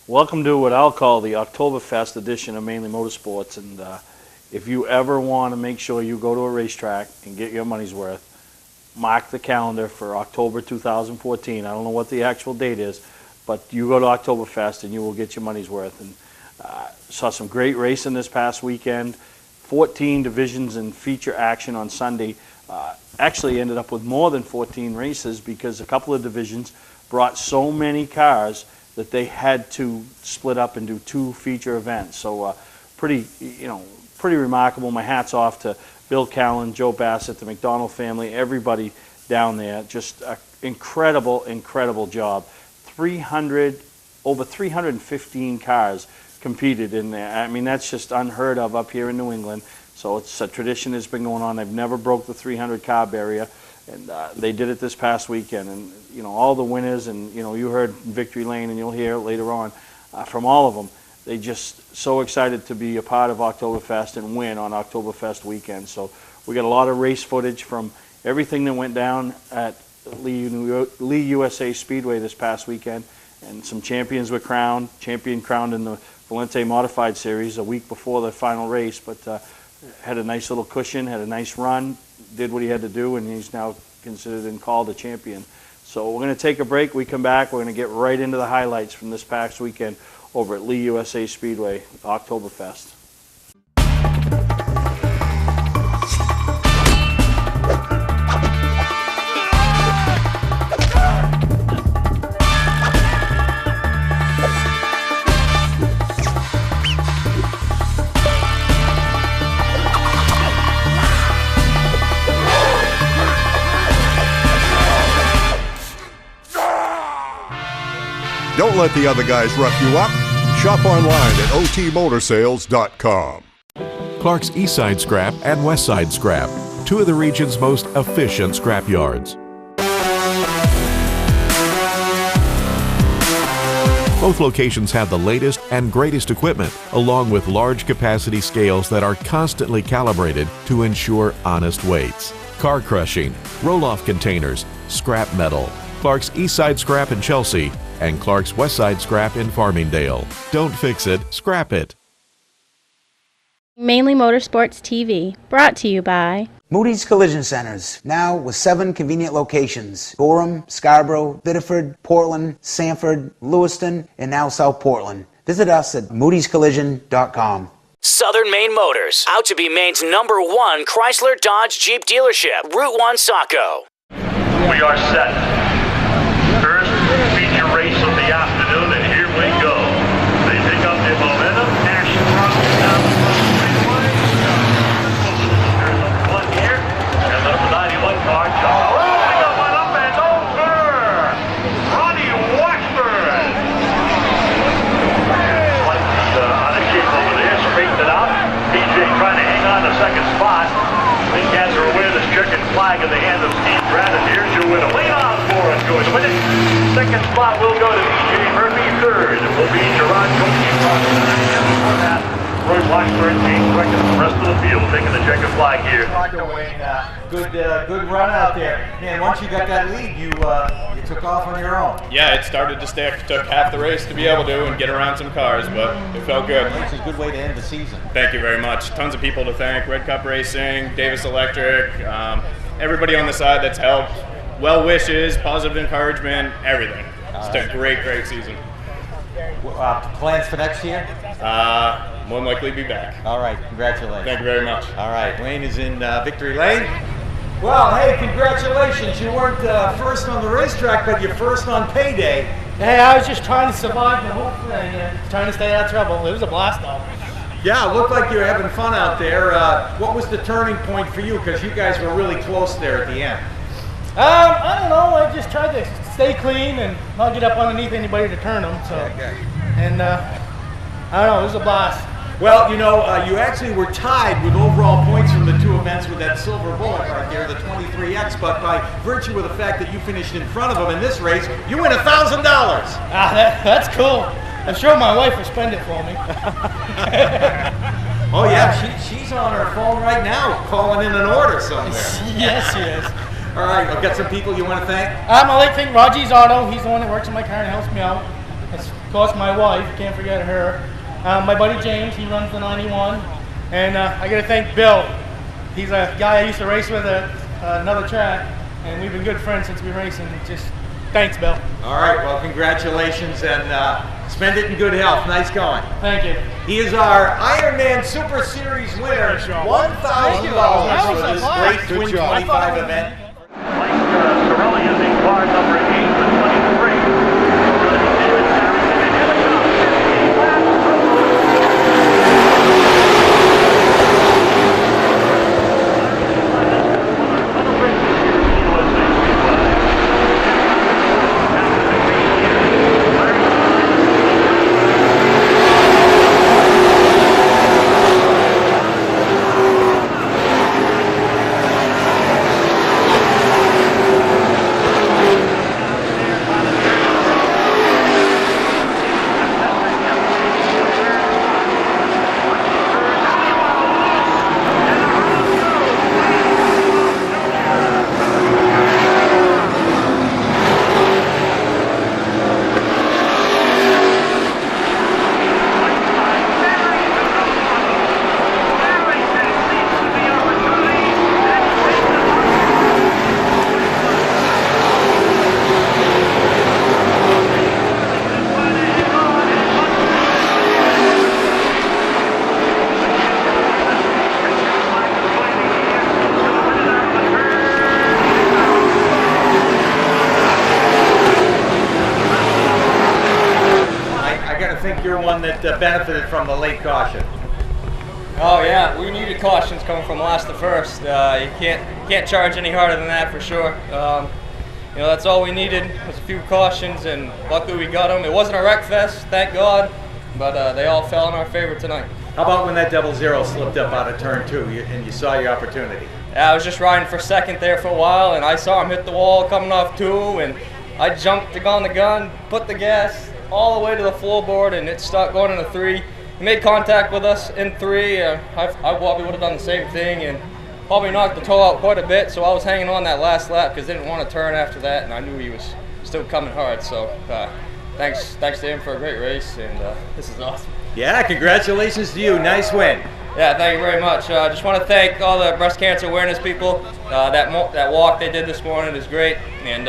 Welcome to what I'll call the Oktoberfest edition of Mainely Motorsports. And if you ever want to make sure you go to a racetrack and get your money's worth, mark the calendar for October 2014. I don't know what the actual date is, but you go to Oktoberfest and you will get your money's worth. And saw some great racing this past weekend. 14 divisions and feature action on Sunday. Actually ended up with more than 14 races because a couple of divisions brought so many cars that they had to split up and do 2 feature events. So pretty remarkable. My hat's off to Bill Callan, Joe Bassett, the McDonald family, everybody down there. Just an incredible job. Over 315 cars competed in there. I mean, that's just unheard of up here in New England. So it's a tradition that's been going on. They've never broke the 300 car barrier, and they did it this past weekend. And all the winners, and you heard Victory Lane, and you'll hear it later on from all of them. They just so excited to be a part of Oktoberfest and win on Oktoberfest weekend. So we got a lot of race footage from everything that went down at Lee USA Speedway this past weekend, and some champions were crowned. Champion crowned in the Valente Modified Series a week before the final race, but had a nice little cushion, had a nice run, did what he had to do, and he's now considered and called a champion. So we're going to take a break. We come back, we're going to get right into the highlights from this past weekend over at Lee USA Speedway, Oktoberfest. Don't let the other guys rough you up. Shop online at otmotorsales.com. Clark's Eastside Scrap and Westside Scrap, 2 of the region's most efficient scrap yards. Both locations have the latest and greatest equipment, along with large capacity scales that are constantly calibrated to ensure honest weights. Car crushing, roll-off containers, scrap metal. Clark's Eastside Scrap in Chelsea and Clark's Westside Scrap in Farmingdale. Don't fix it, scrap it. Mainly Motorsports TV, brought to you by Moody's Collision Centers, now with 7 convenient locations: Gorham, Scarborough, Biddeford, Portland, Sanford, Lewiston, and now South Portland. Visit us at moodyscollision.com. Southern Maine Motors, out to be Maine's #1 Chrysler Dodge Jeep dealership, Route 1 Saco. We are set. First feature race of the afternoon, and here we go. They pick up the momentum. Ash runs down the freeway. There's a one here, and then the 91 car. Oh, we got one up and over. Ronnie Washburn. Like out of shape over there, straightened it out. PJ trying to hang on to second spot. The cats are aware of this chicken flag in the hand of Steve Braddock here. To win a lane on for us, going to win it. Second spot will go to BJ Murphy. Third will be Gerard Coach. Before that, Roy Washburn being directed the rest of the field, taking the checkered flag here. Good run out there. Man, once you got that lead, you took off on your own. Yeah, it started to stick. Took half the race to be able to and get around some cars, but it felt good. It's a good way to end the season. Thank you very much. Tons of people to thank. Red Cup Racing, Davis Electric, everybody on the side that's helped. Well wishes, positive encouragement, everything. It's a great season. Plans for next year? More than likely be back. All right, congratulations. Thank you very much. All right, Wayne is in Victory Lane. Well, hey, congratulations. You weren't first on the racetrack, but you're first on payday. Hey, I was just trying to survive the whole thing and trying to stay out of trouble. It was a blast, though. Yeah, it looked like you were having fun out there. What was the turning point for you? Because you guys were really close there at the end. I don't know. I just tried to stay clean and not get up underneath anybody to turn them. So, and I don't know. It was a blast. Well, you actually were tied with overall points from the 2 events with that silver bullet right there, the 23X. But by virtue of the fact that you finished in front of them in this race, you win $1,000. That's cool. I'm sure my wife will spend it for me. Oh yeah, she's on her phone right now, calling in an order somewhere. Yes, she is. All right, I've got some people you want to thank. I like to thank Raji's Auto. He's the one that works on my car and helps me out. Of course, my wife, can't forget her. My buddy James, he runs the 91. And I got to thank Bill. He's a guy I used to race with at another track, and we've been good friends since we were racing. Just thanks, Bill. All right, well, congratulations, and spend it in good health. Nice going. Thank you. He is our Ironman Super Series winner. $1,000 for this great Twin 25 event. Mike Sorelli is in car number 8, the 23. You're one that benefited from the late caution. Oh yeah, we needed cautions coming from last to first. You can't charge any harder than that for sure. You know, that's all we needed was a few cautions, and luckily we got them. It wasn't a wreck fest, thank God, but they all fell in our favor tonight. How about when that 00 slipped up out of turn 2 and you saw your opportunity? Yeah, I was just riding for second there for a while, and I saw him hit the wall coming off 2, and I jumped on the gun, put the gas all the way to the floorboard, and it started going into 3. He made contact with us in 3. I probably would have done the same thing and probably knocked the toe out quite a bit, so I was hanging on that last lap because I didn't want to turn after that, and I knew he was still coming hard. So thanks to him for a great race, and this is awesome. Yeah, congratulations to you. Nice win. Yeah, thank you very much. I just want to thank all the breast cancer awareness people. That walk they did this morning is great, and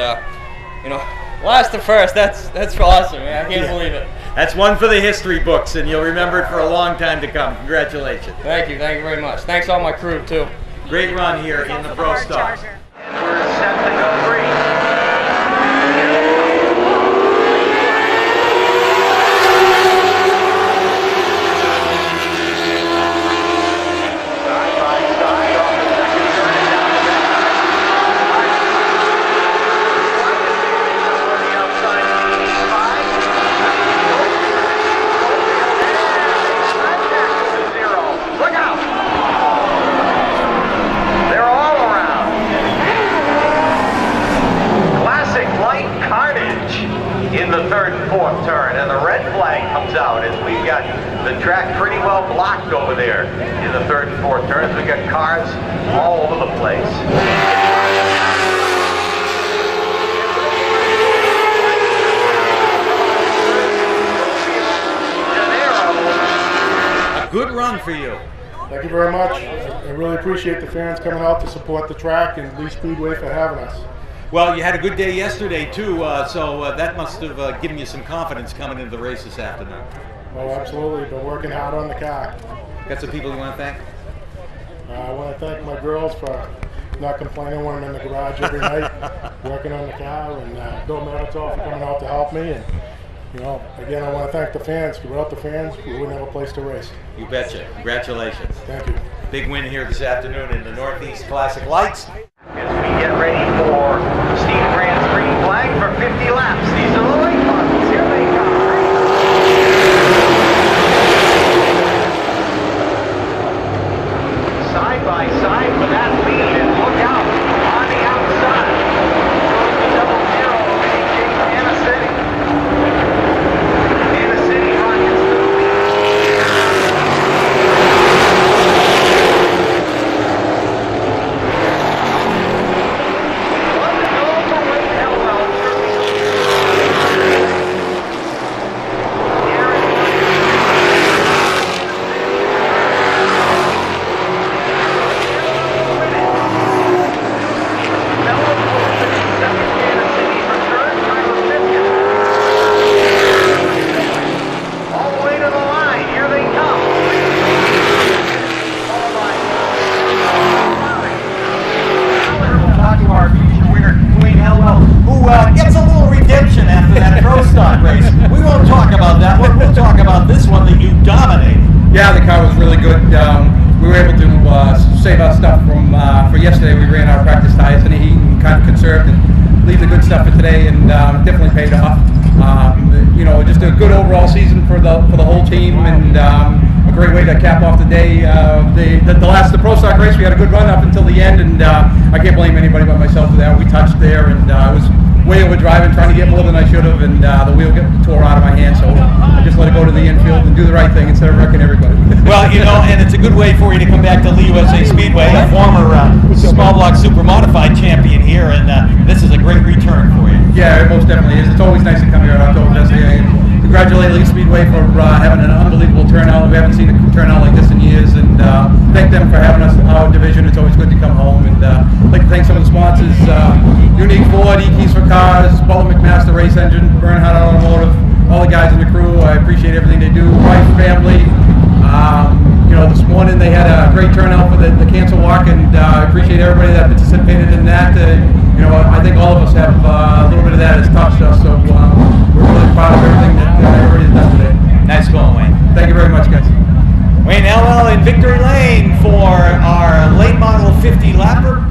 you know, last to first, that's awesome, man. I can't believe it. That's one for the history books, and you'll remember it for a long time to come. Congratulations. Thank you very much. Thanks all my crew, too. Great run here in the Pro Stars. We're set to go green. The track pretty well blocked over there in the 3rd and 4th turns. We got cars all over the place. A good run for you. Thank you very much. I really appreciate the fans coming out to support the track and Lee Speedway for having us. Well, you had a good day yesterday too, so that must have given you some confidence coming into the race this afternoon. Oh, absolutely. Been working hard on the car. Got some people you want to thank? I want to thank my girls for not complaining when I'm in the garage every night, working on the car, and Bill Maritol for coming out to help me. And you know, again, I want to thank the fans. Without the fans, we wouldn't have a place to race. You betcha. Congratulations. Thank you. Big win here this afternoon in the Northeast Classic Lights. As we get ready for Steve Grant's green flag for 50 laps. These are the late ones. Here they come. Side by side for that lead, and look out on the outside. Goes the 00 AJ Kansas City. Kansas City rockets to the lead. London over with Elwell. served, and leave the good stuff for today, and definitely paid off. You know, just a good overall season for the whole team, and a great way to cap off the day. The Pro Stock race, we had a good run up until the end, and I can't blame anybody but myself for that. We touched there, and I was way over driving, trying to get more than I should have, and the wheel tore out of my hand, so I just let it go to the infield and do the right thing instead of wrecking everybody. Well, you know, and it's a good way for you to come back to Lee USA Speedway, a former small block super modified champion here, and this is a great return for you. Yeah, it most definitely is. It's always nice to come here at Oktoberfest. Congratulate Lee Speedway for having an unbelievable turnout. We haven't seen a turnout like this in years, and thank them for having us in our division. It's always good to come home, and I'd like to thank some of the sponsors, Unique Ford, E-Keys for Cars, Butler McMaster Race Engine, Bernhardt Automotive, all the guys in the crew. I appreciate everything they do. Wife, family. You know, this morning they had a great turnout for the cancer walk, and I appreciate everybody that participated in that. You know, I think all of us have a little bit of that has touched us, so we're really proud of everything that everybody has done today. Nice going, Wayne. Thank you very much, guys. Wayne Elwell in victory lane for our late model 50 lapper.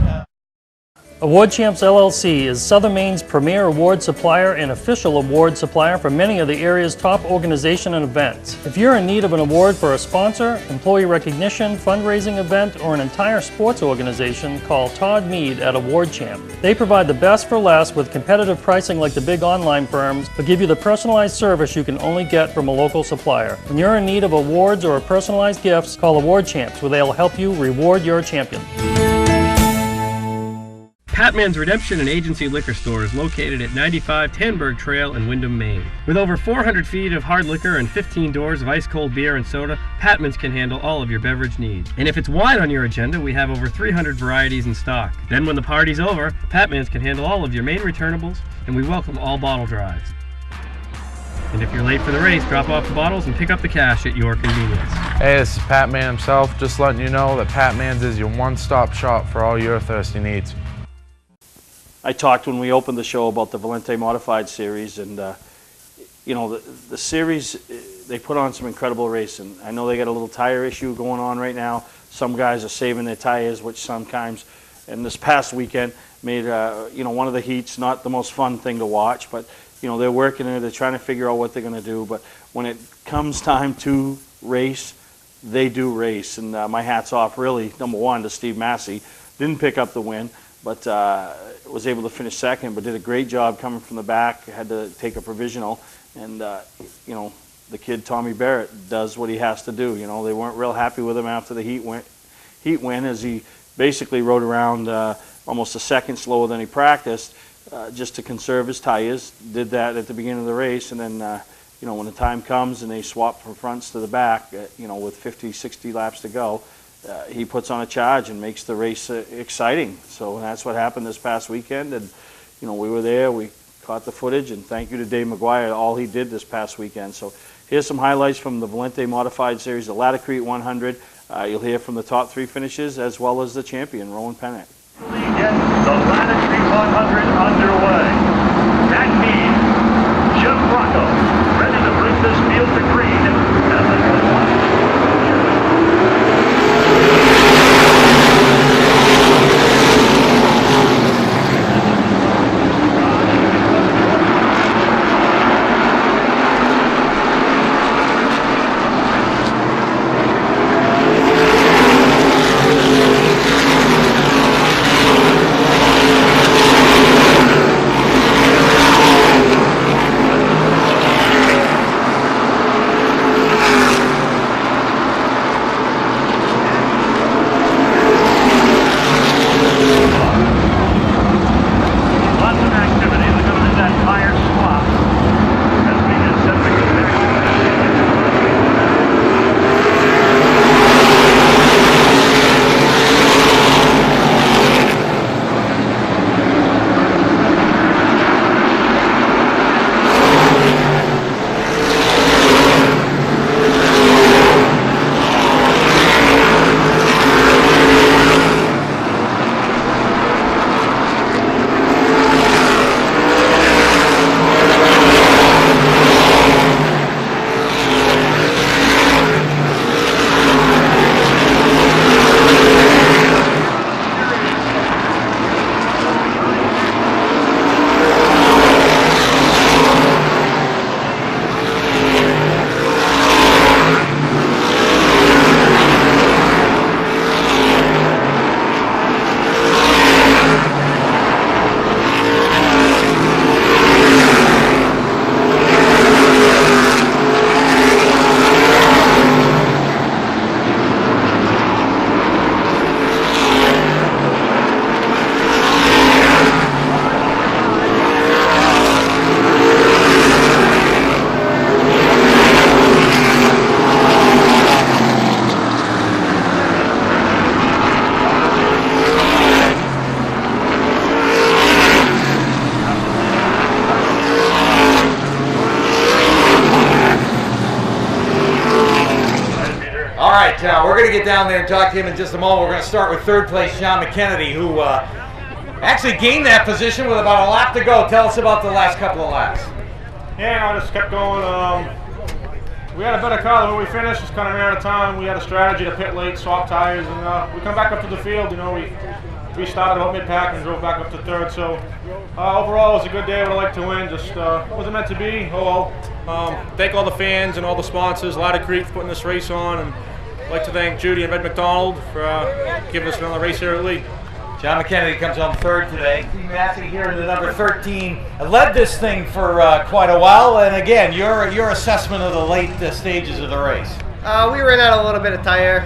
Award Champs LLC is Southern Maine's premier award supplier and official award supplier for many of the area's top organizations and events. If you're in need of an award for a sponsor, employee recognition, fundraising event, or an entire sports organization, call Todd Mead at Award Champ. They provide the best for less with competitive pricing like the big online firms, but give you the personalized service you can only get from a local supplier. When you're in need of awards or personalized gifts, call Award Champs, where they'll help you reward your champion. Patman's Redemption and Agency Liquor Store is located at 95 Tanberg Trail in Windham, Maine. With over 400 feet of hard liquor and 15 doors of ice-cold beer and soda, Patman's can handle all of your beverage needs. And if it's wine on your agenda, we have over 300 varieties in stock. Then when the party's over, Patman's can handle all of your Maine returnables, and we welcome all bottle drives. And if you're late for the race, drop off the bottles and pick up the cash at your convenience. Hey, this is Pat Man himself, just letting you know that Pat Man's is your one-stop shop for all your thirsty needs. I talked when we opened the show about the Valente Modified Series, and you know, the series, they put on some incredible racing. I know they got a little tire issue going on right now. Some guys are saving their tires, which sometimes, and this past weekend made you know, one of the heats not the most fun thing to watch, but you know, they're working there, they're trying to figure out what they're going to do, but when it comes time to race, they do race, and my hat's off really, number one, to Steve Massey. Didn't pick up the win, but was able to finish second, but did a great job coming from the back. Had to take a provisional, and you know, the kid Tommy Barrett does what he has to do. You know, they weren't real happy with him after the heat win, as he basically rode around almost a second slower than he practiced, just to conserve his tires. Did that at the beginning of the race, and then you know, when the time comes and they swap from fronts to the back, you know, with 50, 60 laps to go, he puts on a charge and makes the race exciting. So that's what happened this past weekend, and you know, we were there, we caught the footage, and thank you to Dave McGuire, all he did this past weekend. So here's some highlights from the Valente Modified Series, the Latacrete 100. You'll hear from the top three finishes as well as the champion, Rowan Pennock. The Latacrete 100 underway. That means Jim Rocco ready to bring this field to green as the right, we're going to get down there and talk to him in just a moment. We're going to start with third place John McKennedy, who actually gained that position with about a lap to go. Tell us about the last couple of laps. Yeah, I just kept going. We had a better car when we finished. Just kind of ran out of time. We had a strategy to pit late, swap tires, and we come back up to the field. You know, we started about mid-pack and drove back up to third. So overall, it was a good day. I would like to win. Just wasn't meant to be. Oh well. Thank all the fans and all the sponsors, Ladder Creek, for putting this race on, and I'd like to thank Judy and Red McDonald for giving us another race here at Lee. John McKennedy comes on third today. Steve Massey here in the number 13. Led this thing for quite a while, and again, your assessment of the late stages of the race. We ran out a little bit of tire.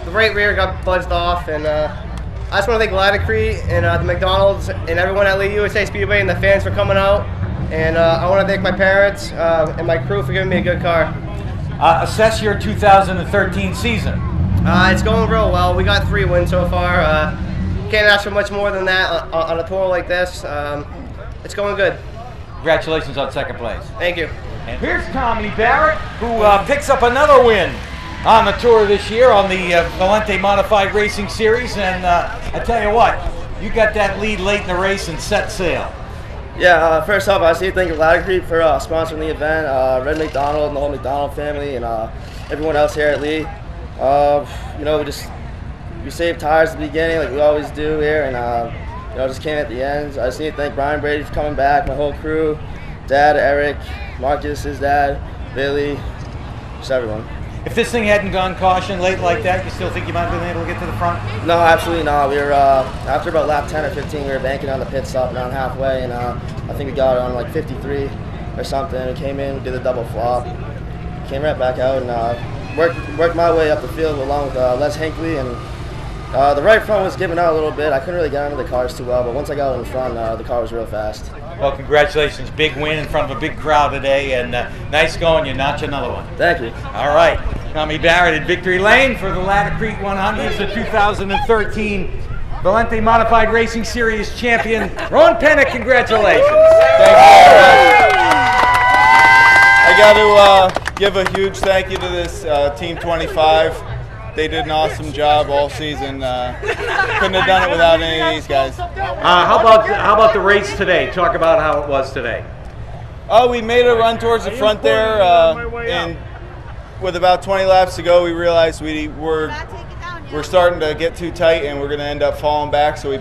The right rear got buzzed off, and I just want to thank Latacrete and the McDonald's and everyone at Lee USA Speedway and the fans for coming out. And I want to thank my parents and my crew for giving me a good car. Assess your 2013 season. It's going real well. We got 3 wins so far. Can't ask for much more than that on a tour like this. It's going good. Congratulations on second place. Thank you. And here's Tommy Barrett, who picks up another win on the tour this year on the Valente Modified Racing Series. And I tell you what, you got that lead late in the race and set sail. Yeah, first off, I say thank you Ladder Creek for sponsoring the event, Red McDonald and the whole McDonald family, and everyone else here at Lee. You know, we saved tires at the beginning like we always do here, and you know, just came at the end. I just need to thank Brian Brady for coming back, my whole crew, Dad, Eric, Marcus, his dad, Billy, just everyone. If this thing hadn't gone caution late like that, you still think you might have been able to get to the front? No, absolutely not. We were, after about lap 10 or 15, we were banking on the pit stop around halfway, and I think we got it on like 53 or something. We came in, we did a double flop, came right back out, and worked my way up the field along with Les Hinckley, and the right front was giving out a little bit. I couldn't really get under the cars too well, but once I got in front, the car was real fast. Well, congratulations. Big win in front of a big crowd today, and nice going. You notch another one. Thank you. All right. Tommy Barrett in victory lane for the Ladder Creek 100, the 2013 Valente Modified Racing Series champion, Ron Pennick. Congratulations. Thank you. I got to give a huge thank you to this Team 25. They did an awesome job all season. Couldn't have done it without any of these guys. How about the race today? Talk about how it was today. We made a run towards the front there, and with about 20 laps to go, we realized we're starting to get too tight, and we're going to end up falling back. So we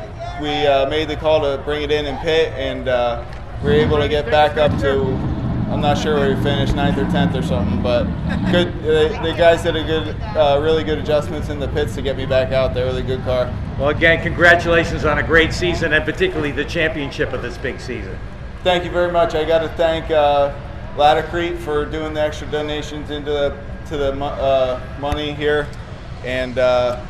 made the call to bring it in and pit, and we were able to get back up to, I'm not sure where we finished, 9th or 10th or something, but good. The guys did a good, really good adjustments in the pits to get me back out there with a good car. Well, again, congratulations on a great season, and particularly the championship of this big season. Thank you very much. I got to thank Ladder Creek for doing the extra donations into the money here, and got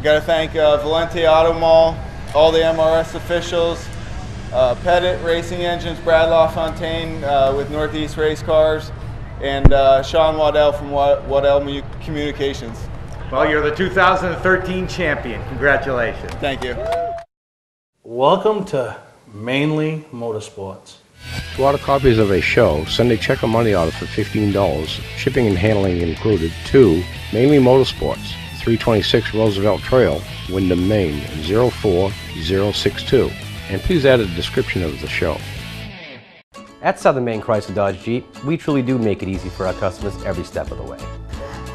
to thank Valente Auto Mall, all the MRS officials, Pettit Racing Engines, Brad LaFontaine with Northeast Race Cars, and Sean Waddell from Waddell Communications. Well, you're the 2013 champion. Congratulations. Thank you. Welcome to Mainely Motorsports. To order copies of a show, send a check or money order for $15, shipping and handling included, to Mainely Motorsports, 326 Roosevelt Trail, Windham, Maine, 04062. And please add a description of the show. At Southern Maine Chrysler Dodge Jeep, we truly do make it easy for our customers every step of the way.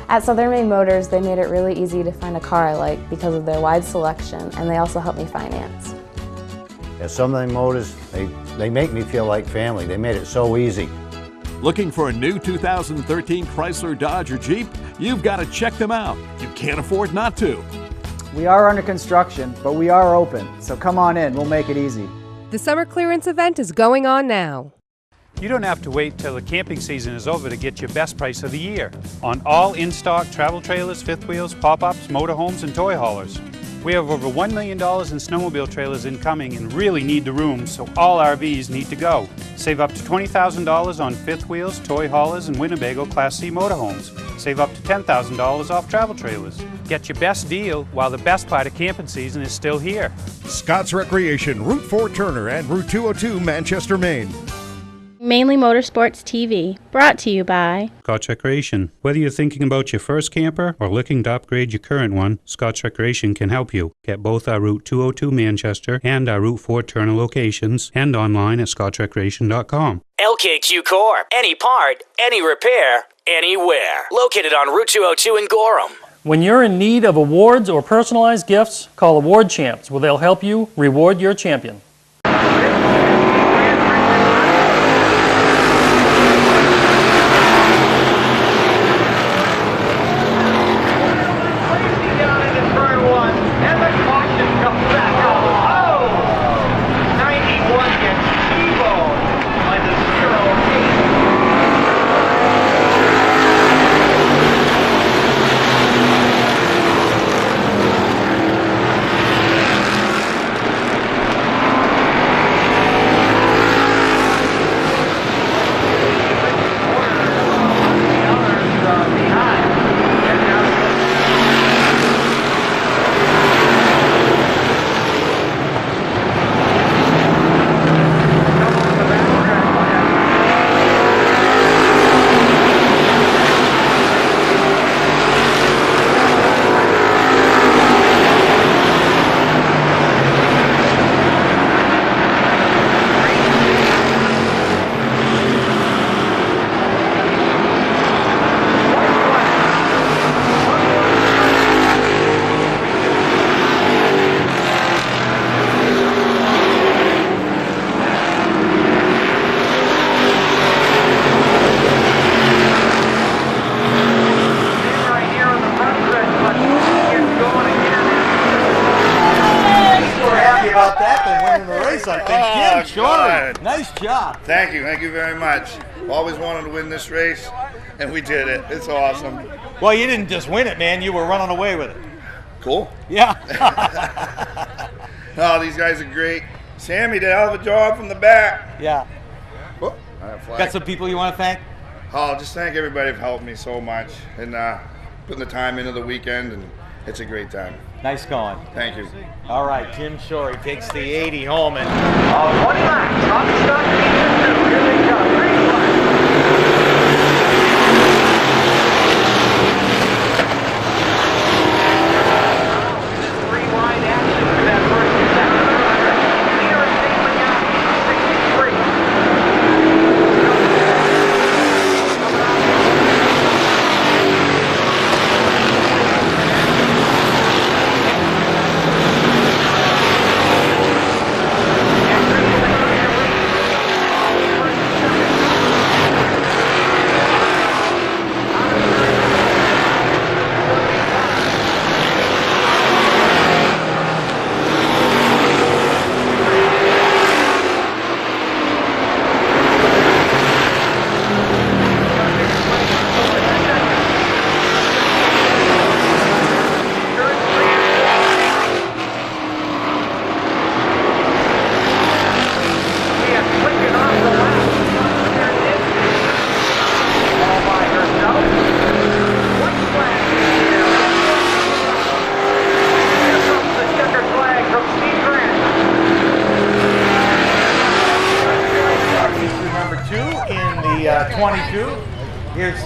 At Southern Maine Motors, they made it really easy to find a car I like because of their wide selection, and they also help me finance. At Southern Maine Motors, they make me feel like family. They made it so easy. Looking for a new 2013 Chrysler Dodge or Jeep? You've got to check them out. You can't afford not to. We are under construction, but we are open, so come on in, we'll make it easy. The summer clearance event is going on now. You don't have to wait till the camping season is over to get your best price of the year on all in-stock travel trailers, fifth wheels, pop-ups, motorhomes, and toy haulers. We have over $1 million in snowmobile trailers incoming and really need the room, so all RVs need to go. Save up to $20,000 on fifth wheels, toy haulers, and Winnebago Class C motorhomes. Save up to $10,000 off travel trailers. Get your best deal while the best part of camping season is still here. Scott's Recreation, Route 4 Turner and Route 202 Manchester, Maine. Mainly Motorsports TV, brought to you by Scotch Recreation. Whether you're thinking about your first camper or looking to upgrade your current one, Scotch Recreation can help you. Get both our Route 202 Manchester and our Route 4 Turner locations and online at scotchrecreation.com. LKQ Core. Any part, any repair, anywhere. Located on Route 202 in Gorham. When you're in need of awards or personalized gifts, call Award Champs, where they'll help you reward your champion. Nice job. Thank you very much. Always wanted to win this race, and we did it. It's awesome. Well, you didn't just win it, man. You were running away with it. Cool. Yeah. Oh, these guys are great. Sammy did a hell of a job from the back. Yeah. Whoop. Got some people you want to thank? Oh, just thank everybody for helping me so much and putting the time into the weekend, and it's a great time. Nice going. Thank you. All right, Jim Shorey takes the 80 home and 20 laps on the start. Here they come. Green flag. Three wide action for that first and second. Here is sailing out 22. Here's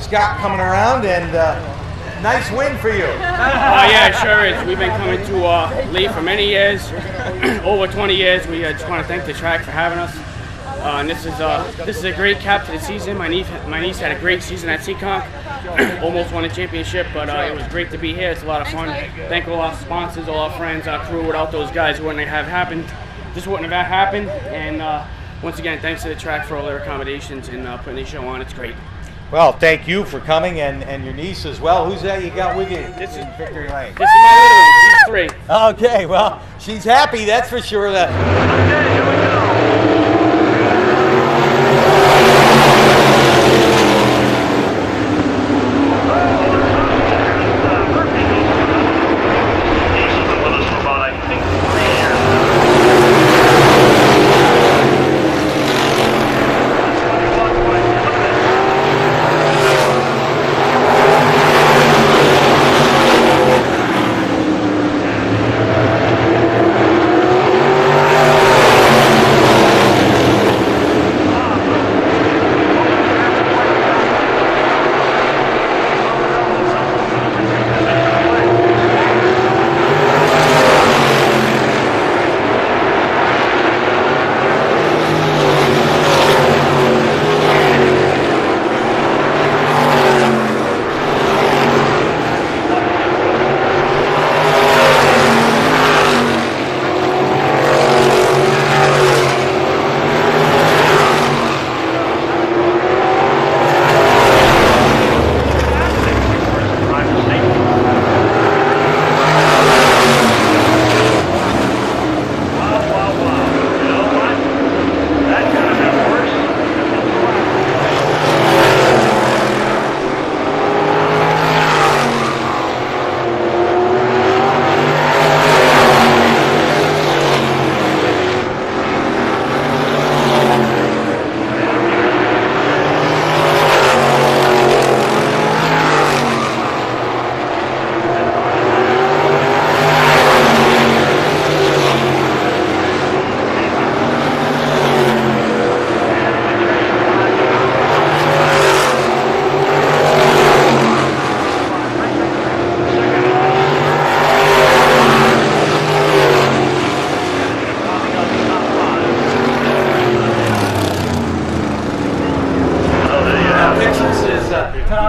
Scott coming around, and nice win for you. Yeah, it sure is. We've been coming to Lee for many years, over 20 years. We just want to thank the track for having us. And this is a great cap to the season. My niece had a great season at Seekonk. Almost won a championship, but it was great to be here. It's a lot of fun. Thank all our sponsors, all our friends, our crew. Without those guys, it wouldn't have happened. This wouldn't have happened. And once again, thanks to the track for all their accommodations and putting the show on. It's great. Well, thank you for coming, and your niece as well. Who's that you got with you? This is Victory Lane. This is my little one. She's 3. Okay, well, she's happy, that's for sure.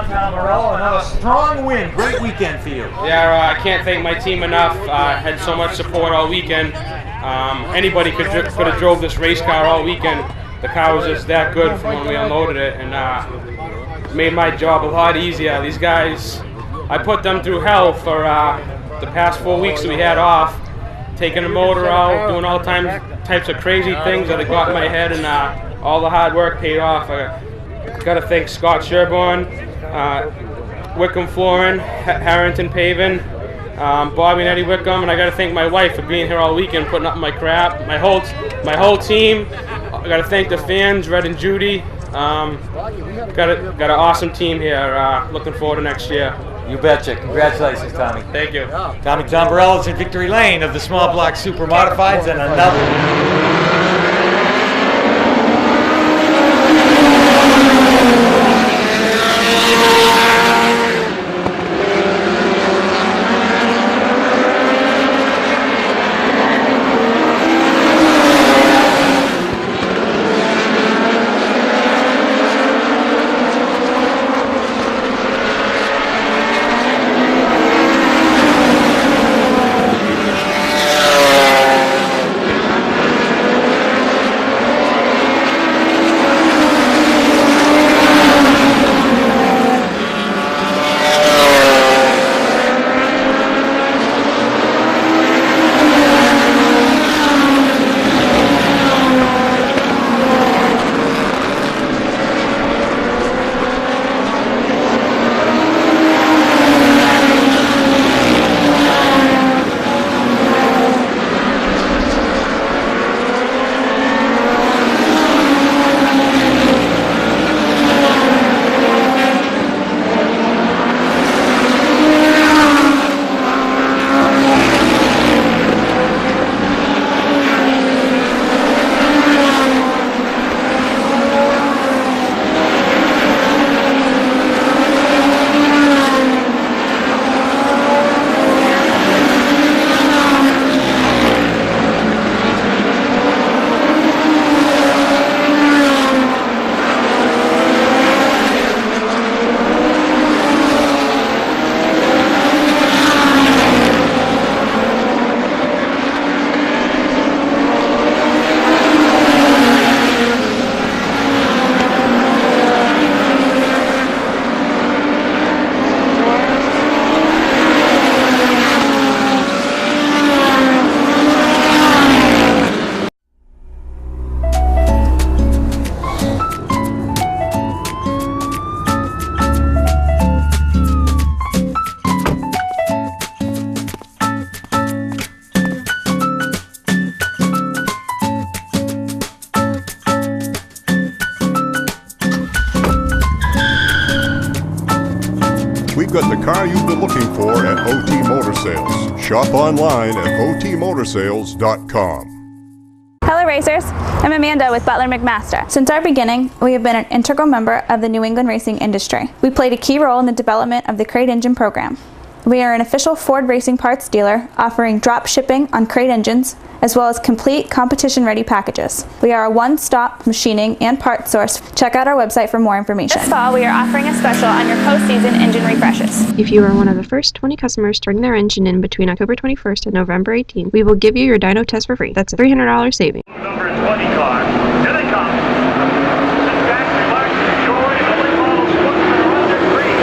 Tom Morello, another strong win. Great weekend for you. Yeah, I can't thank my team enough. Had so much support all weekend. Anybody could have drove this race car all weekend. The car was just that good from when we unloaded it, and made my job a lot easier. These guys, I put them through hell for the past 4 weeks that we had off, taking the motor out, doing all types of crazy things that had got in my head, and all the hard work paid off. I got to thank Scott Sherborne, Wickham Flooring, Harrington Paving, Bobby and Eddie Wickham, and I got to thank my wife for being here all weekend, putting up my crap. My whole team. I got to thank the fans, Red and Judy. Got an awesome team here. Looking forward to next year. You betcha. Congratulations, Tommy. Thank you. Tommy Tombarello's in victory lane of the small block super modifieds, and another. We've got the car you've been looking for at OT Motor Sales. Shop online at otmotorsales.com. Hello racers, I'm Amanda with Butler McMaster. Since our beginning, we have been an integral member of the New England racing industry. We played a key role in the development of the crate engine program. We are an official Ford racing parts dealer offering drop shipping on crate engines as well as complete competition-ready packages. We are a one-stop machining and parts source. Check out our website for more information. This fall, we are offering a special on your postseason engine refreshes. If you are one of the first 20 customers turning their engine in between October 21st and November 18th, we will give you your dyno test for free. That's a $300 saving. Number 20 car. Here they come. Sit back, relax, enjoy the late model Sportsman Roger Green.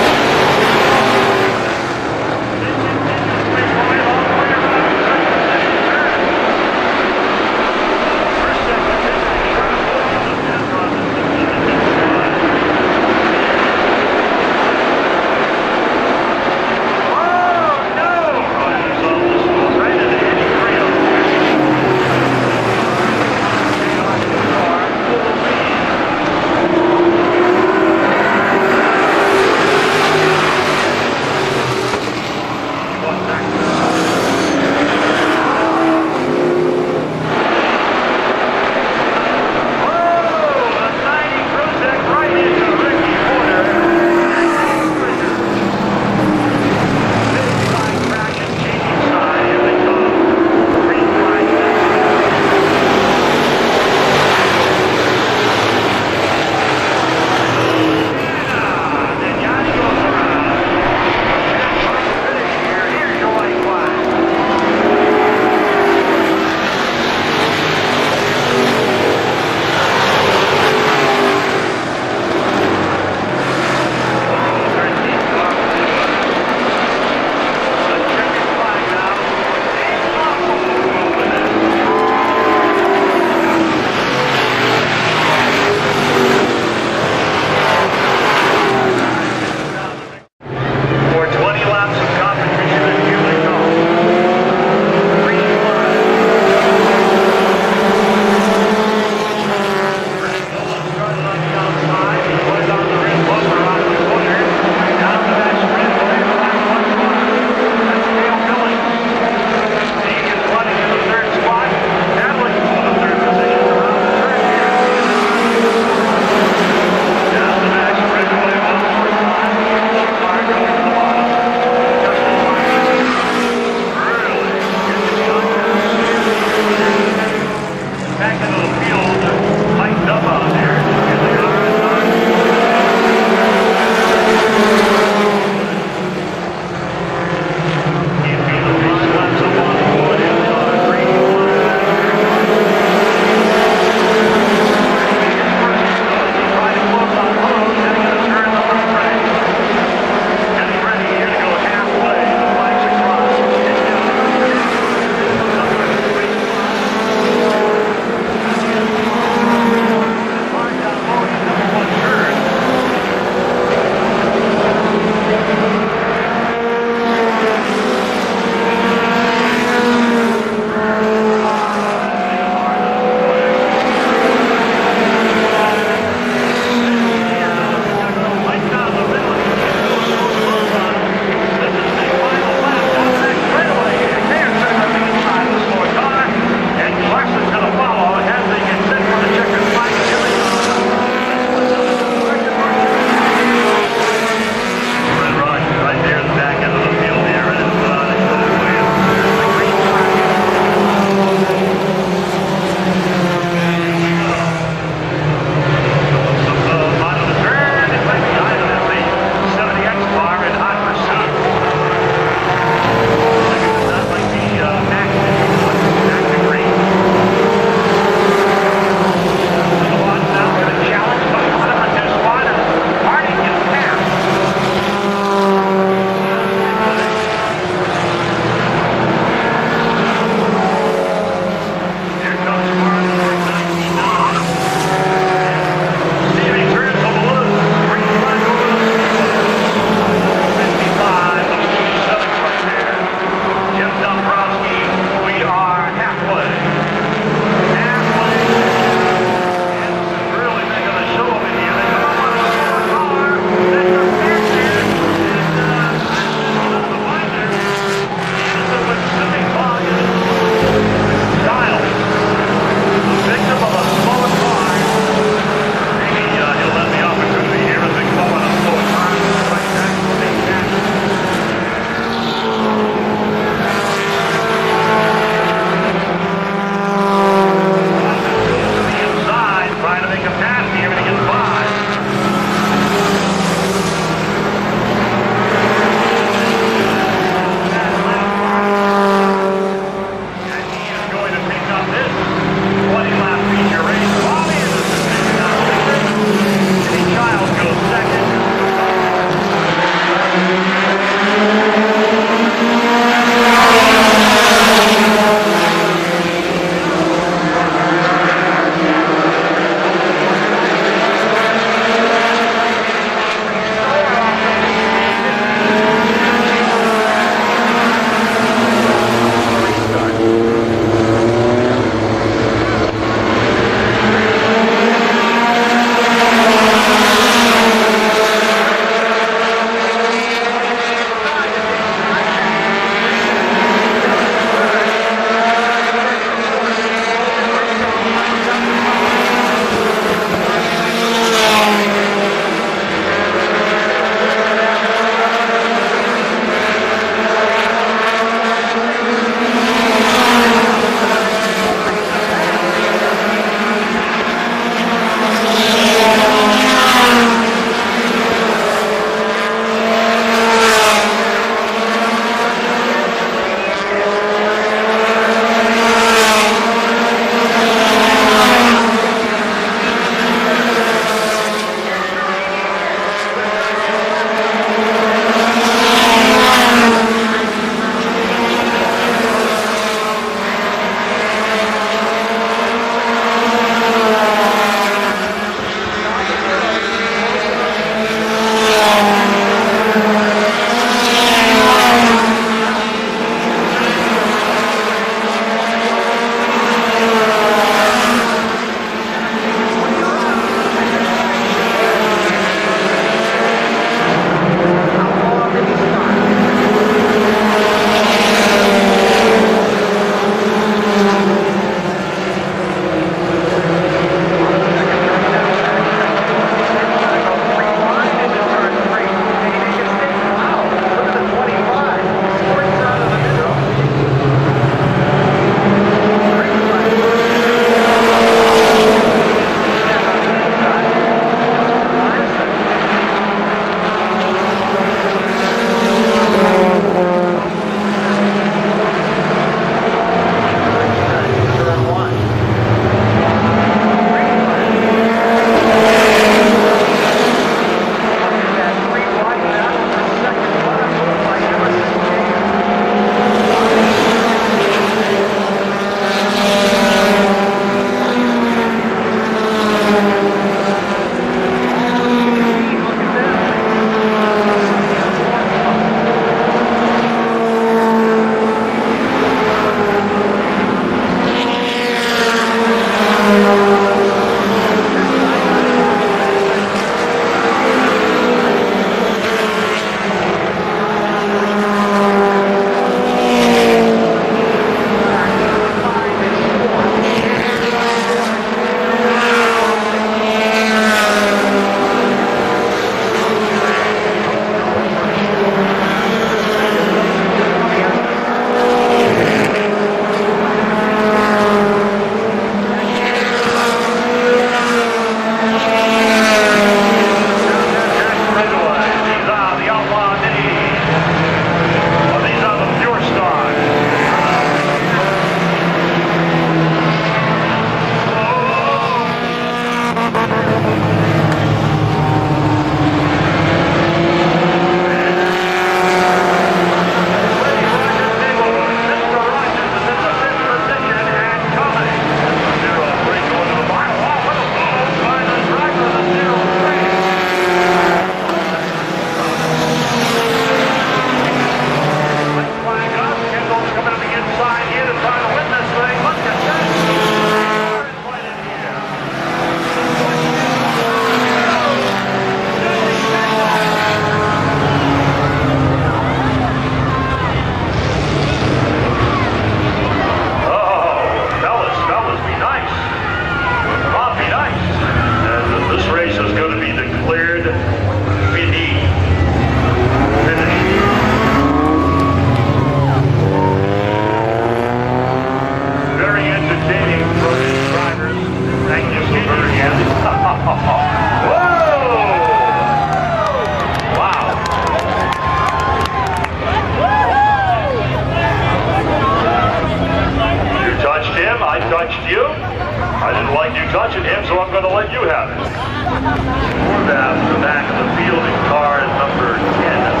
I didn't like you touching him, so I'm going to let you have it. Before that, the back of the field in car is number 10.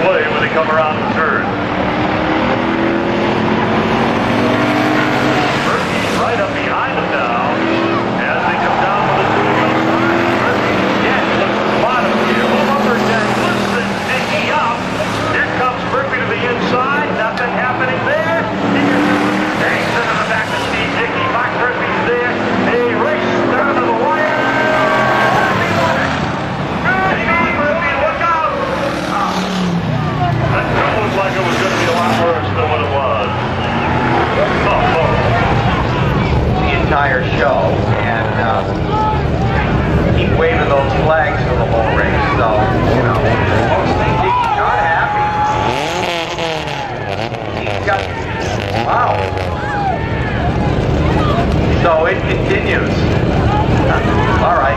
When they come around the turn. Murphy's right up behind him now as they come down with the two outside. Again, look at the bottom here. Lumberjack listen, Nicky up. Here comes Murphy to the inside. Nothing happening there. He takes into the back of Steve Nicky. Mark Murphy's there. A race down to the wire. Like it was going to be a lot worse than what it was. The entire show and keep waving those flags for the whole race. So, you know, Dicky's not happy. He's got, wow. So it continues. All right.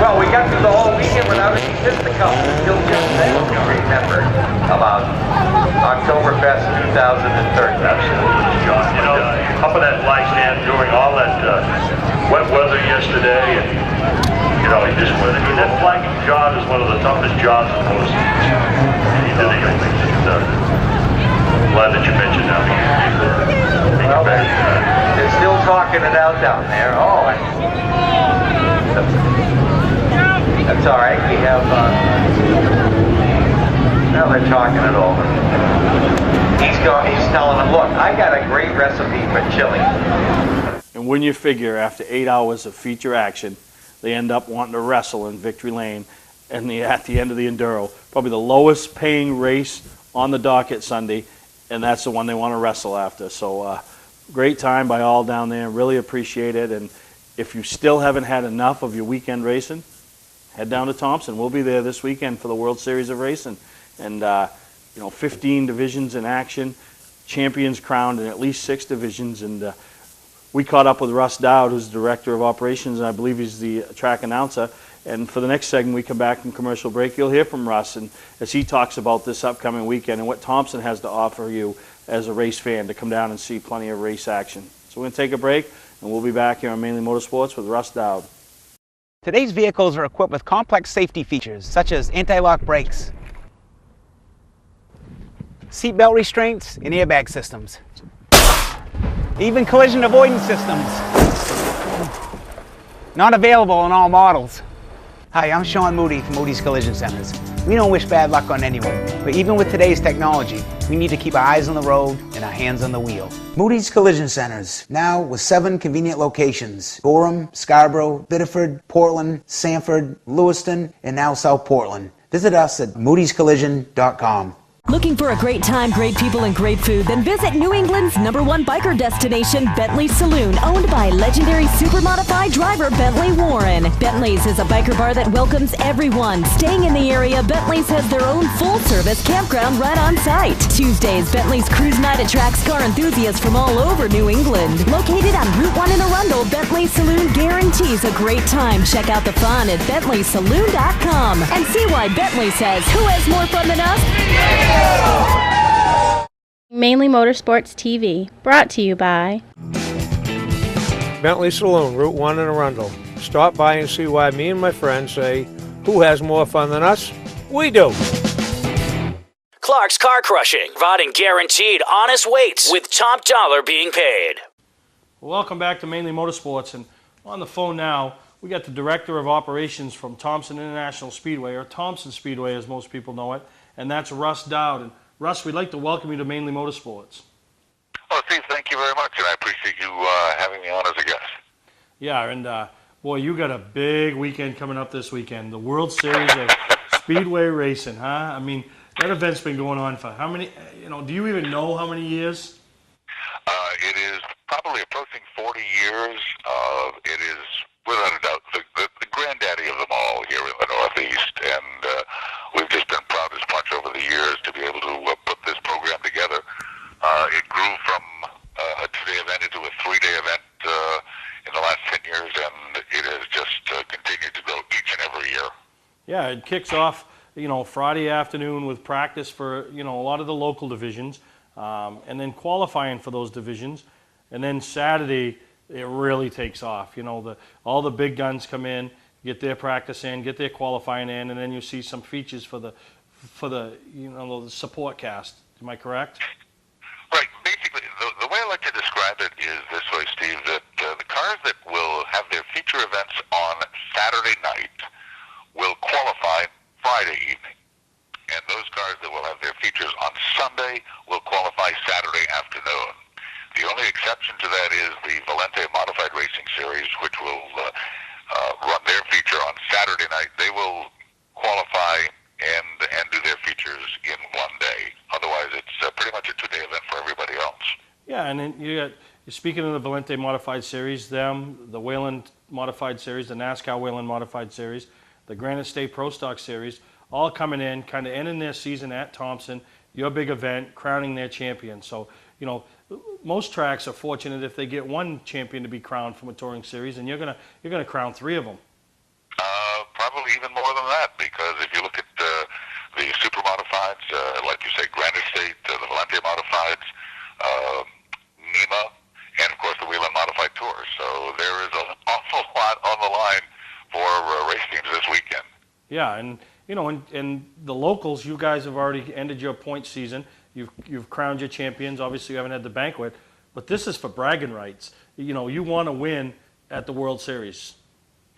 Well, we got through the whole weekend without any fisticuffs. Still just then we remember about Oktoberfest 2013. Absolutely, John. You know, up in that flag stand during all that wet weather yesterday, and you know, that flagging job is one of the toughest jobs in motorsports. And he did a good thing. Glad that you mentioned that. Well, they're still talking it out down there. Oh, that's all right. We have, now they're talking it over. He's telling them, look, I got a great recipe for chili. And when you figure after 8 hours of feature action, they end up wanting to wrestle in Victory Lane and at the end of the Enduro, probably the lowest paying race on the docket Sunday, and that's the one they want to wrestle after. So great time by all down there, really appreciate it. And if you still haven't had enough of your weekend racing, head down to Thompson. We'll be there this weekend for the World Series of Racing. And, 15 divisions in action, champions crowned in at least 6 divisions. And we caught up with Russ Dowd, who's the Director of Operations, and I believe he's the track announcer. And for the next segment, we come back from commercial break. You'll hear from Russ and as he talks about this upcoming weekend and what Thompson has to offer you as a race fan to come down and see plenty of race action. So we're going to take a break, and we'll be back here on Mainly Motorsports with Russ Dowd. Today's vehicles are equipped with complex safety features such as anti-lock brakes, seatbelt restraints, and airbag systems. Even collision avoidance systems. Not available in all models. Hi, I'm Sean Moody from Moody's Collision Centers. We don't wish bad luck on anyone, but even with today's technology, we need to keep our eyes on the road and our hands on the wheel. Moody's Collision Centers, now with 7 convenient locations: Gorham, Scarborough, Biddeford, Portland, Sanford, Lewiston, and now South Portland. Visit us at moodyscollision.com. Looking for a great time, great people, and great food? Then visit New England's #1 biker destination, Bentley's Saloon, owned by legendary super modified driver Bentley Warren. Bentley's is a biker bar that welcomes everyone. Staying in the area, Bentley's has their own full-service campground right on site. Tuesdays, Bentley's Cruise Night attracts car enthusiasts from all over New England. Located on Route 1 in Arundel, Bentley's Saloon guarantees a great time. Check out the fun at BentleySaloon.com and see why Bentley says, who has more fun than us? Mainly Motorsports TV, brought to you by Bentley Saloon, Route 1 in Arundel. Stop by and see why me and my friends say, who has more fun than us? We do. Clark's Car Crushing, providing guaranteed honest weights with top dollar being paid. Welcome back to Mainly Motorsports, and on the phone now, we got the Director of Operations from Thompson International Speedway, or Thompson Speedway as most people know it, and that's Russ Dowd. And Russ, we'd like to welcome you to Mainly Motorsports. Oh, Steve, thank you very much, and I appreciate you having me on as a guest. Yeah, and boy, you got a big weekend coming up this weekend. The World Series of Speedway Racing, huh? I mean, that event's been going on for how many, do you even know how many years? It is probably approaching 40 years. It is, without a doubt, the granddaddy of them all here in the Northeast, and we've just been proud as punch over the years to be able to put this program together. Yeah, it kicks off, Friday afternoon with practice for, a lot of the local divisions, and then qualifying for those divisions. And then Saturday, it really takes off. All the big guns come in, get their practice in, get their qualifying in, and then you see some features for the the support cast. Am I correct? Right. Basically, the way I like to describe it is this way, Steve, that the cars that will have their feature events on Saturday night will qualify Friday evening. And those cars that will have their features on Sunday will qualify Saturday afternoon. The only exception to that is the Valente Modified Racing Series, which will run their feature on Saturday night. They will qualify and do their features in one day. Otherwise, it's pretty much a two-day event for everybody else. Yeah, and then you're speaking of the Valente Modified Series, the Wayland Modified Series, the NASCAR Wayland Modified Series, the Granite State Pro Stock Series, all coming in, kind of ending their season at Thompson, your big event, crowning their champion. So, most tracks are fortunate if they get one champion to be crowned from a touring series, and you're gonna crown 3 of them. Probably even more than that, because if you look at the Super Modifieds, like you say, Granite State, the Valente Modifieds, NEMA, and of course the Wayland Modified Tour. So there is an awful lot on the line for race teams this weekend. Yeah, and and the locals, you guys have already ended your point season. You've crowned your champions. Obviously, you haven't had the banquet, but this is for bragging rights. You want to win at the World Series.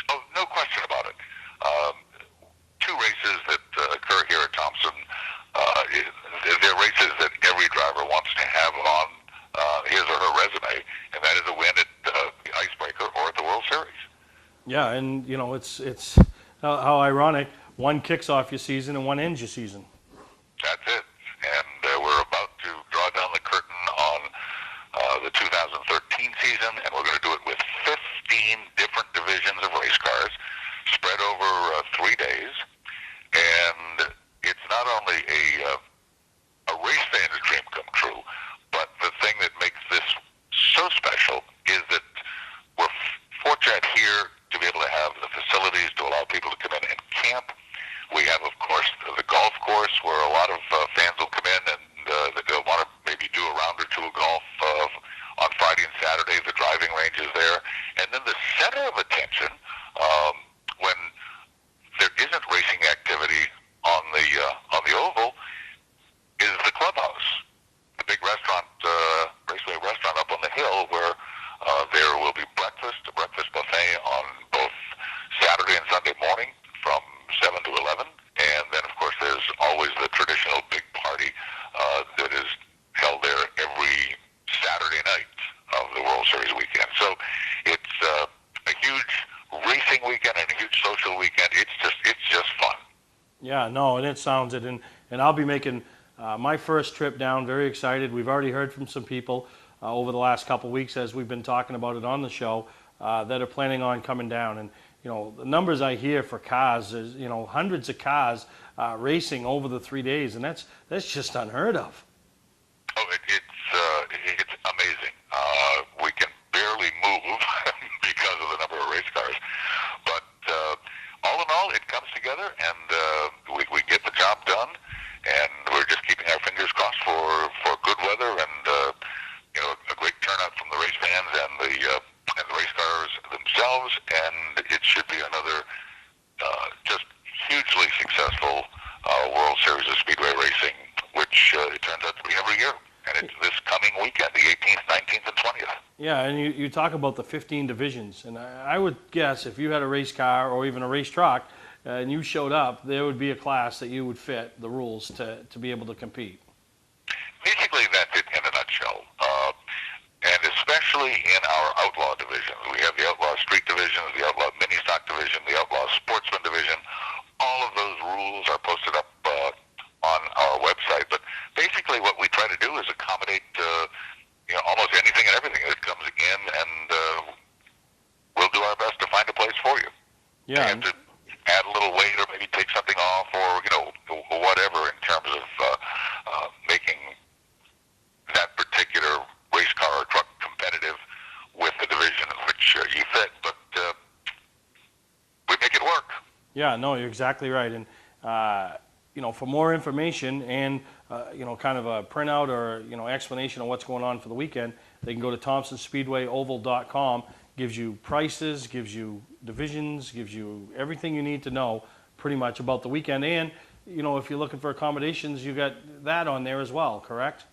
Oh, no question about it. 2 races that occur here at Thompson, they're races that every driver wants to have on his or her resume, and that is a win at the Icebreaker or at the World Series. Yeah, and it's how ironic. One kicks off your season and one ends your season. That's it. And we're about to draw down the curtain on the 2013 season, and we're going to do it with 15 different divisions of race cars spread over 3 days. And it's not only a race fan's dream come true, but the thing that makes this so special is that we're fortunate here to be able to have the facilities to allow people to come in and camp. We have, of course, the golf course where a lot of fans will come in and they'll want to maybe do a round or 2 of golf on Friday and Saturday. The driving range is there. And then the center of attention, when there isn't racing activity on the oval, is the clubhouse, the big restaurant, raceway restaurant up on the hill, where there will be a breakfast buffet on both Saturday and Sunday morning from 7 to 11, and then of course there's always the traditional big party that is held there every Saturday night of the World Series weekend. So it's a huge racing weekend and a huge social weekend. It's just fun. Yeah, no, and it sounds it, and I'll be making my first trip down. Very excited. We've already heard from some people over the last couple weeks as we've been talking about it on the show that are planning on coming down. And the numbers I hear for cars is hundreds of cars racing over the 3 days, and that's just unheard of. Oh, it's amazing. We can barely move because of the number of race cars, but all in all, it comes together, and we get the job done, and we're just keeping our fingers crossed for good weather and a great turnout from the race fans and the race cars themselves, and it should be another just hugely successful World Series of Speedway Racing, which it turns out to be every year. And it's this coming weekend, the 18th, 19th, and 20th. Yeah, and you talk about the 15 divisions, and I would guess if you had a race car or even a race truck and you showed up, there would be a class that you would fit the rules to be able to compete. Basically, that's it in a nutshell. And especially in our outlaw divisions. We have the outlaw street divisions, the outlaw mini stock division, the outlaw sportsman division. All of those rules are posted up on our website. But basically what we try to do is accommodate almost anything and everything that comes in, and we'll do our best to find a place for you. Yeah. And to add a little weight or maybe take something off or whatever in terms of making that particular race car or truck competitive with the division in which you fit, but we make it work. Yeah, no, you're exactly right. And, for more information and, kind of a printout or, explanation of what's going on for the weekend, they can go to ThompsonSpeedwayOval.com. Gives you prices, gives you divisions, gives you everything you need to know pretty much about the weekend. And, if you're looking for accommodations, you got that on there as well, correct?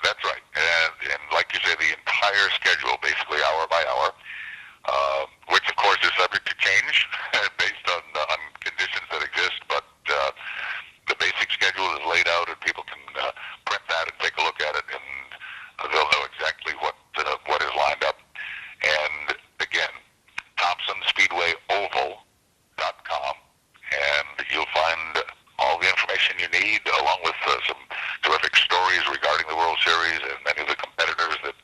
That's right. And like you say, the entire schedule, basically hour by hour, which of course is subject to change based on conditions that exist. But the basic schedule is laid out, and people can print that and take a look at it, and they'll know exactly what is lined up. And again, ThompsonSpeedwayOval.com, and you'll find all the information you need, along with some terrific stories regarding the World Series and many of the competitors that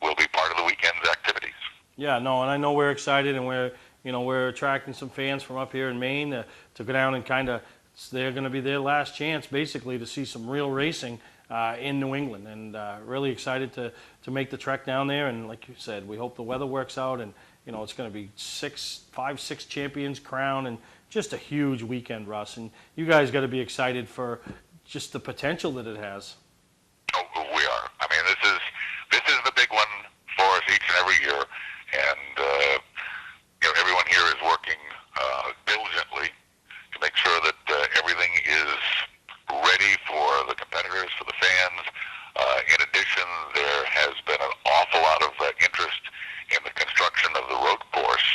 will be part of the weekend's activities. Yeah, no, and I know we're excited, and we're attracting some fans from up here in Maine to go down and they're going to be their last chance, basically, to see some real racing in New England, and really excited to make the trek down there. And like you said, we hope the weather works out, and it's going to be 5-6 champions crowned, and just a huge weekend, Russ. And you guys got to be excited for just the potential that it has. Oh, we are. I mean, this is the big one for us each and every year, and everyone here is working diligently to make sure that everything is ready for the competitors, for the fans. In addition, there has been an awful lot of interest in the construction of the road course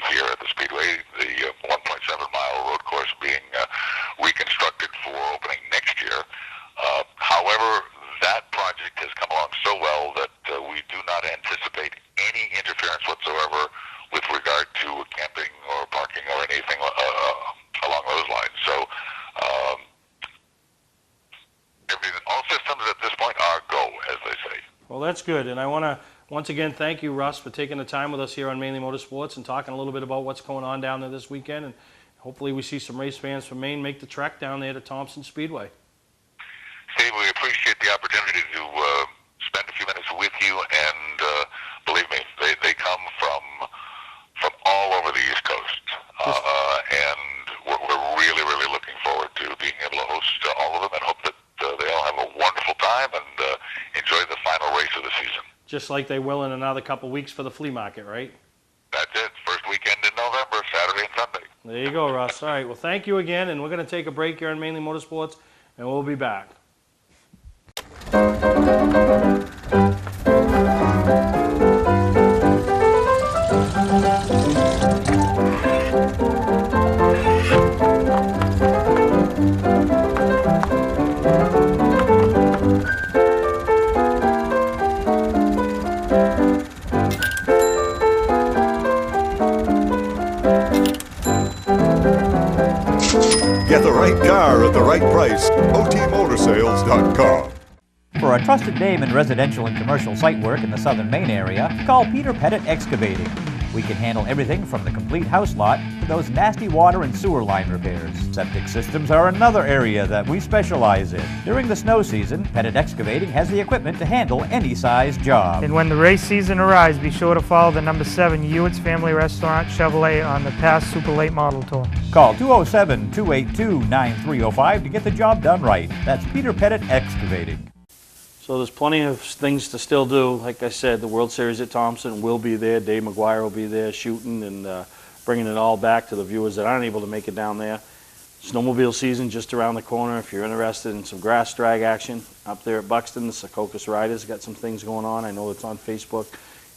here at the Speedway, the 1.7-mile road course being reconstructed for opening next year. However, that project has come along so well that we do not anticipate any interference whatsoever with regard to camping or parking or anything along those lines. So all systems at this point are go, as they say. Well, that's good. And I want to once again thank you, Russ, for taking the time with us here on Mainely Motorsports and talking a little bit about what's going on down there this weekend. And hopefully we see some race fans from Maine make the trek down there to Thompson Speedway. Steve, we appreciate the opportunity to spend a few minutes with you, and believe me, they come from all over the East Coast, and we're really, really looking forward to being able to host all of them, and hope that they all have a wonderful time and enjoy the final race of the season. Just like they will in another couple weeks for the flea market, right? That's it. First weekend in November, Saturday and Sunday. There you go, Russ. All right, well, thank you again, and we're going to take a break here on Mainly Motorsports, and we'll be back. Get the right car at the right price. OTMotorsales.com. For a trusted name in residential and commercial site work in the southern Maine area, call Peter Pettit Excavating. We can handle everything from the complete house lot to those nasty water and sewer line repairs. Septic systems are another area that we specialize in. During the snow season, Pettit Excavating has the equipment to handle any size job. And when the race season arrives, be sure to follow the number 7 Hewitt's Family Restaurant Chevrolet on the past Super Late Model Tour. Call 207-282-9305 to get the job done right. That's Peter Pettit Excavating. So there's plenty of things to still do. Like I said, the World Series at Thompson will be there. Dave McGuire will be there shooting and bringing it all back to the viewers that aren't able to make it down there. Snowmobile season just around the corner. If you're interested in some grass drag action up there at Buxton, the Secaucus Riders got some things going on. I know it's on Facebook.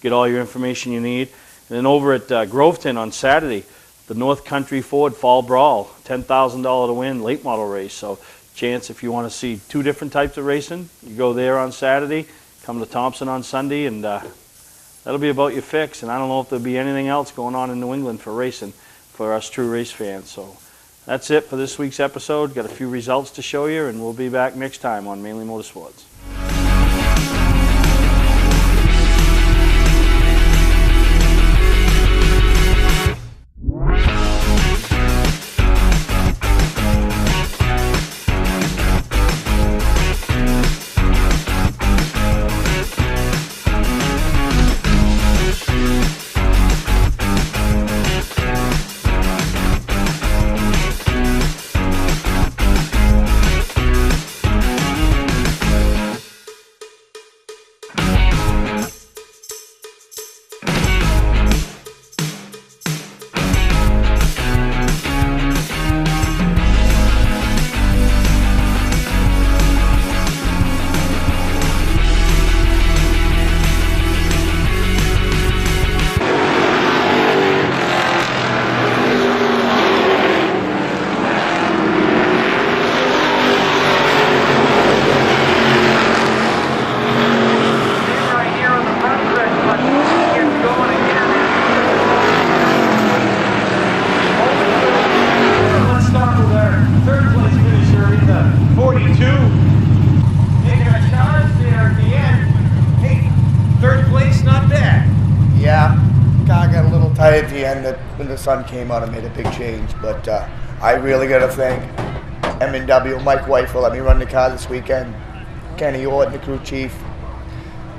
Get all your information you need. And then over at Groveton on Saturday, the North Country Ford Fall Brawl, $10,000 to win, late model race. So chance if you want to see two different types of racing, you go there on Saturday, come to Thompson on Sunday, and that'll be about your fix. And I don't know if there'll be anything else going on in New England for racing for us true race fans. So that's it for this week's episode. Got a few results to show you, and we'll be back next time on Mainly Motorsports. Yeah, car got a little tight at the end. When the sun came out, it made a big change. But I really got to thank M&W, Mike White, for letting me run the car this weekend. Kenny Orton, the crew chief,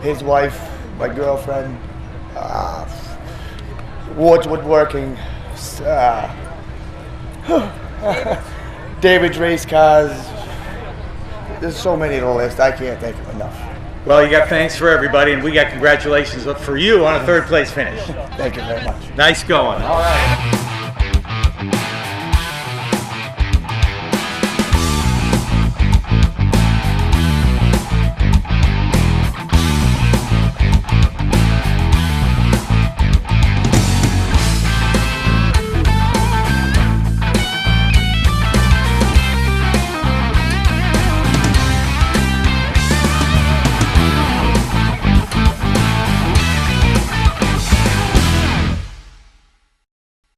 his wife, my girlfriend, Ward's Woodworking, David's Race Cars. There's so many to the list, I can't thank them enough. Well, you got thanks for everybody, and we got congratulations for you on a third place finish. Thank you very much. Nice going. All right.